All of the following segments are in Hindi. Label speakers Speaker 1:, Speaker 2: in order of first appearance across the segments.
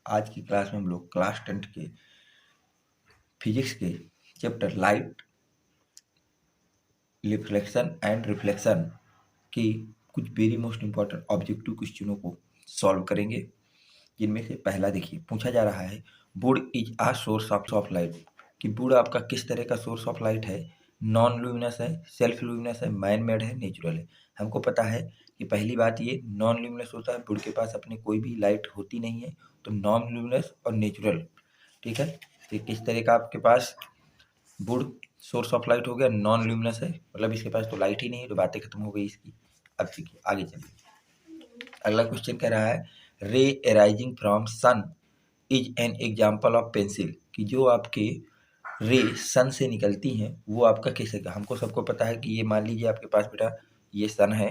Speaker 1: आज की क्लास में हम लोग क्लास 10 के फिजिक्स के chapter light, reflection and reflection की कुछ वेरी मोस्ट इंपॉर्टेंट ऑब्जेक्टिव क्वेश्चनों को सॉल्व करेंगे। जिनमें से पहला देखिए, पूछा जा रहा है wood is a source of light, कि वुड आपका किस तरह का सोर्स ऑफ लाइट है, नॉन लुमिनस है, सेल्फ लुमिनस है, मैन मेड है, नेचुरल है। हमको पता है कि पहली बात ये नॉन लुमिनस होता है, वुड के पास अपने कोई भी लाइट होती नहीं है, तो नॉन लुमिनस और नेचुरल। ठीक है, तो किस तरह का आपके पास वुड सोर्स ऑफ लाइट हो गया, नॉन ल्यूमिनस है, मतलब इसके पास तो लाइट ही नहीं है, तो बातें खत्म हो गई इसकी। अब देखिए आगे चलिए, अगला क्वेश्चन कह रहा है ray arising from sun is an example of pencil, कि जो आपके रे सन से निकलती हैं वो आपका कैसे का। हमको सबको पता है कि ये मान लीजिए आपके पास बेटा ये सन है,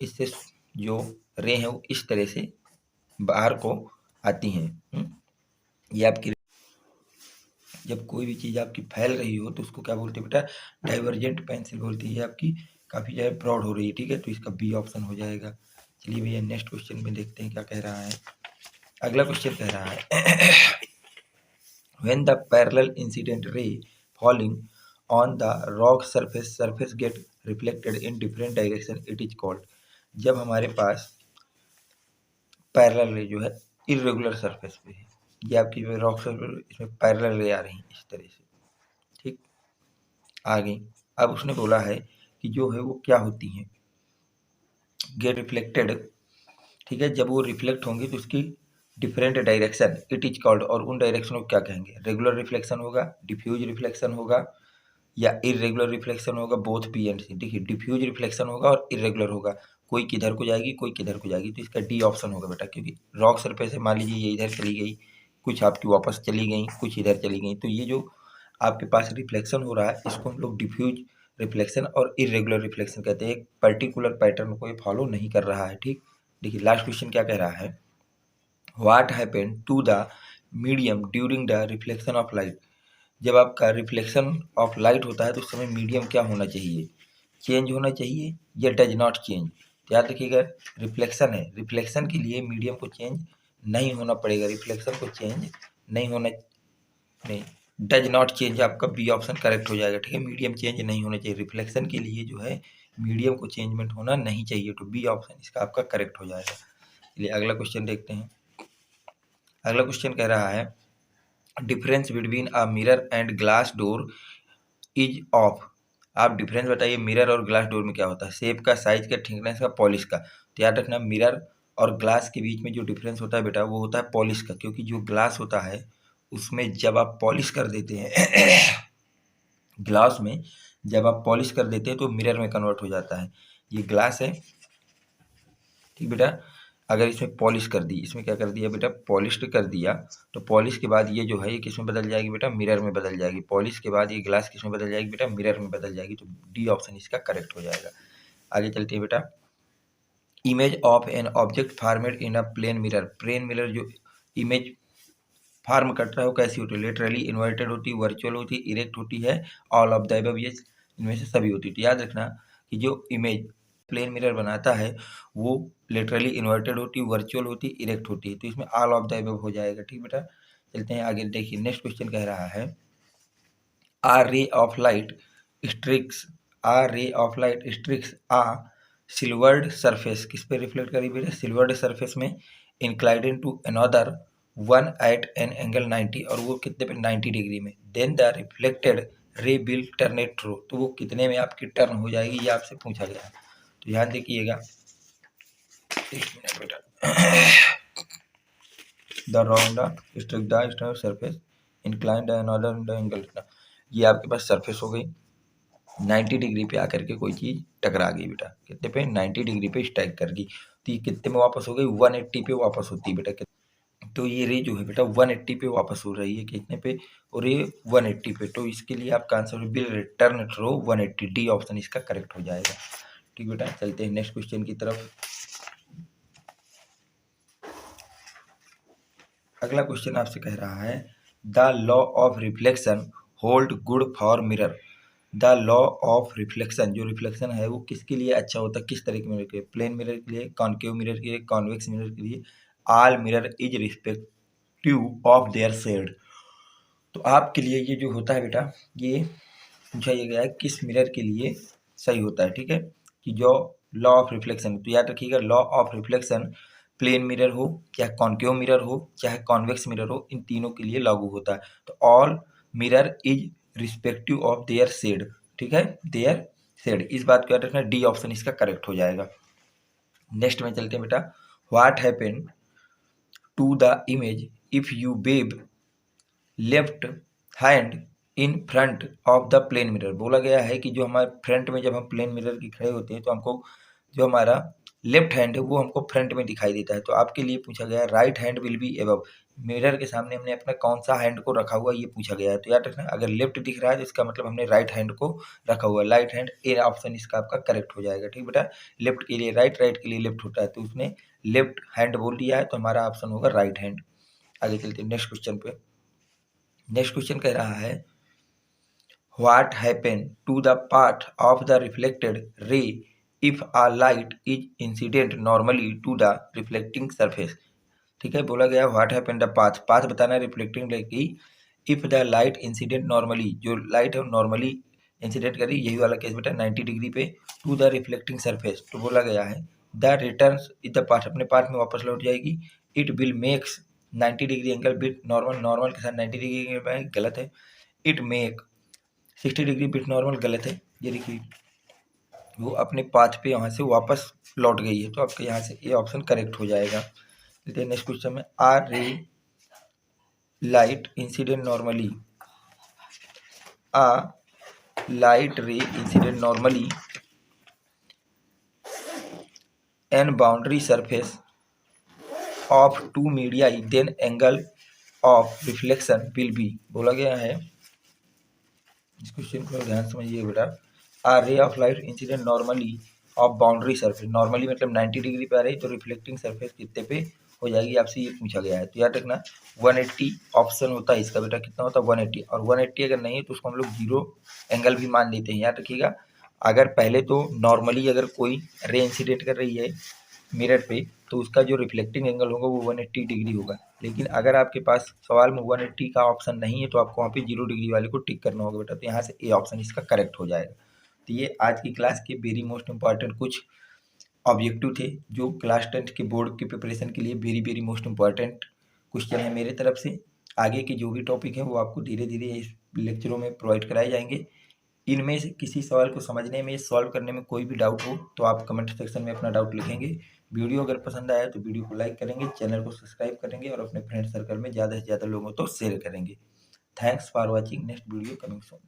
Speaker 1: इससे जो रे है वो इस तरह से बाहर को आती हैं। ये आपकी जब कोई भी चीज़ आपकी फैल रही हो तो उसको क्या बोलते हैं बेटा, डाइवर्जेंट पेंसिल बोलती है। आपकी काफ़ी ज़्यादा ब्रॉड हो रही है, ठीक है, तो इसका बी ऑप्शन हो जाएगा। चलिए भैया नेक्स्ट क्वेश्चन में देखते हैं क्या कह रहा है। अगला क्वेश्चन कह रहा है when the parallel incident ray falling on the rock surface gate reflected in different direction it is called. जब हमारे पास पैरेलल रे जो है इरेगुलर सरफेस पे है, ये आपकी रॉक सरफेस, इसमें पैरेलल रे आ रही है इस तरह से, ठीक। आगे अब उसने बोला है कि जो है वो क्या होती हैं, गेट रिफ्लेक्टेड, ठीक है, जब वो रिफ्लेक्ट होंगी तो उसकी different direction it is called, और उन डायरेक्शन को क्या कहेंगे, रेगुलर रिफ्लेक्शन होगा, डिफ्यूज रिफ्लेक्शन होगा, या इरेगुलर रिफ्लेक्शन होगा, बोथ बी एंड सी। देखिए डिफ्यूज रिफ्लेक्शन होगा और इरेगुलर होगा, कोई किधर को जाएगी कोई किधर को जाएगी, तो इसका डी ऑप्शन होगा बेटा, क्योंकि रॉक सरफेस है, मान लीजिए ये इधर चली गई, कुछ आपकी वापस चली गई, कुछ इधर चली गई, तो ये जो आपके पास रिफ्लेक्शन हो रहा है इसको हम लोग डिफ्यूज रिफ्लेक्शन और इरेगुलर रिफ्लेक्शन कहते हैं। एक पर्टिकुलर पैटर्न को ये फॉलो नहीं कर रहा है, ठीक। देखिए लास्ट क्वेश्चन क्या कह रहा है, what happen to the medium during the reflection of light. जब आपका रिफ्लेक्शन ऑफ लाइट होता है तो उस समय मीडियम क्या होना चाहिए, चेंज होना चाहिए या डज नॉट चेंज। याद रखिएगा रिफ्लेक्शन है, रिफ्लेक्शन के लिए मीडियम को चेंज नहीं होना पड़ेगा, रिफ्लेक्शन को चेंज नहीं होना, नहीं, डज नॉट चेंज आपका बी ऑप्शन करेक्ट हो जाएगा, ठीक है। मीडियम चेंज नहीं होना चाहिए, रिफ्लेक्शन के लिए जो है मीडियम को चेंजमेंट होना नहीं चाहिए, तो बी ऑप्शन इसका आपका करेक्ट हो जाएगा। चलिए अगला क्वेश्चन देखते हैं। अगला क्वेश्चन कह रहा है difference between a mirror and glass door is of. आप डिफरेंस बताइए मिरर और ग्लास डोर में क्या होता है, शेप का, साइज का, थिकनेस का, पॉलिश का। तो याद रखना मिरर और ग्लास के बीच में जो डिफरेंस होता है बेटा वो होता है पॉलिश का, क्योंकि जो ग्लास होता है उसमें जब आप पॉलिश कर देते हैं ग्लास में जब आप पॉलिश कर देते हैं तो मिरर में कन्वर्ट हो जाता है। ये ग्लास है, ठीक बेटा, अगर इसमें पॉलिश कर दी, इसमें क्या कर दिया बेटा, पॉलिश कर दिया, तो पॉलिश के बाद ये जो है ये किस में बदल जाएगी बेटा, मिरर में बदल जाएगी। पॉलिश के बाद ये ग्लास किस में बदल जाएगी बेटा, मिरर में बदल जाएगी, तो डी ऑप्शन इसका करेक्ट हो जाएगा। आगे चलते हैं बेटा, image of an object formed in a plane mirror. Plane mirror जो इमेज फॉर्म करता है वो कैसी होती है, लेटरली इन्वर्टेड होती है, वर्चुअल होती है, इरेक्ट होती है, ऑल ऑफ द अबव, ये इनमें से सभी होती है। तो याद रखना कि जो इमेज प्लेन मिरर बनाता है वो लेटरली इन्वर्टेड होती है, वर्चुअल होती है, इरेक्ट होती है, तो इसमें ऑल ऑफ द अबव हो जाएगा, ठीक बेटा। चलते हैं आगे, देखिए नेक्स्ट क्वेश्चन कह रहा है आ ray of light strikes, a ray of light strikes a silvered surface, किस पे रिफ्लेक्ट करी बेटा, सिल्वर्ड सरफेस में, inclined to another one at an angle 90, और वो कितने पे 90 डिग्री में, then the reflected ray will turn it through, तो वो कितने में आपकी टर्न हो जाएगी, ये आपसे पूछा गया है। तो ध्यान देखिएगा, एक मिनट बेटा, the round strike the surface inclined another the angle, ये आपके पास सरफेस हो गई, 90 डिग्री पे आकर के कोई चीज़ टकरा गई बेटा, कितने पे 90 डिग्री पे स्ट्राइक कर गई, तो ये कितने में वापस हो गई, 180 पे वापस होती है बेटा। तो ये रे जो है बेटा 180 पे वापस हो रही है, कितने पे, और ये 180 पे, तो इसके लिए आपका answer will return through 180, D option इसका करेक्ट हो जाएगा, ठीक बेटा। चलते हैं नेक्स्ट क्वेश्चन की तरफ। अगला क्वेश्चन आपसे कह रहा है the law of reflection hold good for mirror. The law of reflection, जो रिफ्लेक्शन है वो किसके लिए अच्छा होता है, किस तरह के मिरर के, प्लेन मिरर के लिए, कॉनकेव मिरर के लिए, कॉन्वेक्स मिरर के लिए, all mirror is respective of their shade. तो आपके लिए ये जो होता है बेटा, ये पूछा ये गया है किस मिरर के लिए सही होता है, ठीक है, कि जो लॉ ऑफ रिफ्लेक्शन, तो याद रखिएगा law of reflection plane mirror हो, चाहे कॉन्केव मिरर हो, चाहे कॉन्वेक्स मिरर हो, इन तीनों के लिए लागू होता है। तो all mirror is respective of their shade, ठीक है, देयर शेड, इस बात को याद रखना, डी ऑप्शन इसका करेक्ट हो जाएगा। नेक्स्ट में चलते हैं बेटा, what happen to the image if you wave left hand in front of the plane mirror. बोला गया है कि जो हमारे फ्रंट में जब हम प्लेन मिरर के खड़े होते हैं तो हमको जो हमारा लेफ्ट हैंड है वो हमको फ्रंट में दिखाई देता है। तो आपके लिए पूछा गया है right hand will be above, mirror के सामने हमने अपना कौन सा हैंड को रखा हुआ ये पूछा गया है। तो याद रखना अगर लेफ्ट दिख रहा है तो इसका मतलब हमने राइट हैंड को रखा हुआ है, राइट हैंड, ए ऑप्शन इसका आपका करेक्ट हो जाएगा। ठीक बेटा, लेफ्ट के लिए राइट, राइट के लिए लेफ्ट होता है, तो उसने लेफ्ट हैंड बोल दिया है, तो हमारा ऑप्शन होगा राइट हैंड। आगे चलते हैं नेक्स्ट क्वेश्चन पे। नेक्स्ट क्वेश्चन कह रहा है what happen to the path of the reflected ray if a light is incident normally to the reflecting surface. ठीक है, बोला गया what happen the path, path बताना है रिफ्लेक्टिंग रे की, if the light incident normally, जो लाइट है नॉर्मली इंसिडेंट करी, यही वाला केस बेटा 90 डिग्री पे, टू द रिफ्लेक्टिंग सरफेस। तो बोला गया है the return is the path, अपने पाथ में वापस लौट जाएगी, it will makes 90 degree angle with normal, normal के साथ 90 डिग्री एंगल गलत है, it make 60 degree with normal गलत है, ये देखिए वो अपने पाथ पे यहाँ से वापस लौट गई है, तो आपके यहाँ से ये ऑप्शन करेक्ट हो जाएगा। नेक्स्ट क्वेश्चन में are ray light incident normally, a light ray incident normally an boundary surface of two media then angle of reflection will be. बोला गया है, इस क्वेश्चन को ध्यान समझिए बेटा, a ray of light incident normally of boundary surface, normally मतलब 90 डिग्री पे आ रही, तो रिफ्लेक्टिंग सरफेस कितने पे हो जाएगी, आपसे ये पूछा गया है। तो याद रखना 180 ऑप्शन होता है इसका बेटा, कितना होता है 180, और 180 अगर नहीं है तो उसको हम लोग जीरो एंगल भी मान लेते हैं। याद रखिएगा अगर पहले तो नॉर्मली अगर कोई रे इंसिडेंट कर रही है मिरर पे तो उसका जो रिफ्लेक्टिंग एंगल होगा वो 180 डिग्री होगा, लेकिन अगर आपके पास सवाल में 180 का ऑप्शन नहीं है तो आपको वहाँ पे 0 डिग्री वाले को टिक करना होगा बेटा, तो यहाँ से ए ऑप्शन इसका करेक्ट हो जाएगा। तो ये आज की क्लास के वेरी मोस्ट इंपॉर्टेंट कुछ ऑब्जेक्टिव थे जो क्लास 10 के बोर्ड के प्रिपरेशन के लिए very very most important question है मेरे तरफ से। आगे के जो भी टॉपिक हैं वो आपको धीरे धीरे इस लेक्चरों में प्रोवाइड कराए जाएंगे। इनमें से किसी सवाल को समझने में, सॉल्व करने में कोई भी डाउट हो तो आप कमेंट सेक्शन में अपना डाउट लिखेंगे। वीडियो अगर पसंद आया तो वीडियो को लाइक करेंगे, चैनल को सब्सक्राइब करेंगे और अपने फ्रेंड सर्कल में ज़्यादा से ज़्यादा लोगों को शेयर करेंगे। Thanks for watching, next video coming soon.